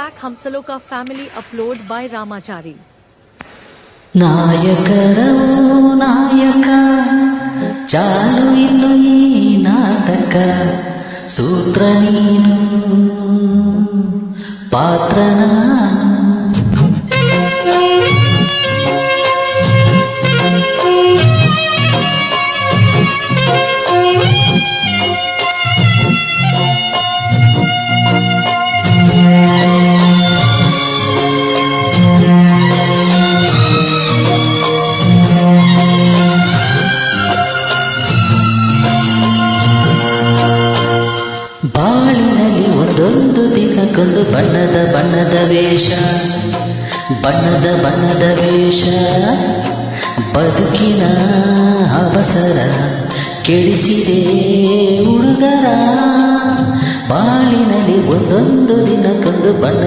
track Hamsaloka Family upload by Ramachari. ನಾಯಕರವು ನಾಯಕ ಚಾಲು ಇನ್ನು ಈ ನಾಟಕ ಸೂತ್ರ ನೀನು ಪಾತ್ರ ನಾನು ಬಾಳಿನಲ್ಲಿ ಒಂದೊಂದು ದಿನಕ್ಕೊಂದು ಬಣ್ಣದ ಬಣ್ಣದ ವೇಷ ಬಣ್ಣದ ಬಣ್ಣದ ವೇಷ ಬದುಕಿನ ಅವಸರ ಕೆಡಿಸಿದೆ ಹುಡುಗರ ಬಾಳಿನಲ್ಲಿ ಒಂದೊಂದು ದಿನಕ್ಕೊಂದು ಬಣ್ಣ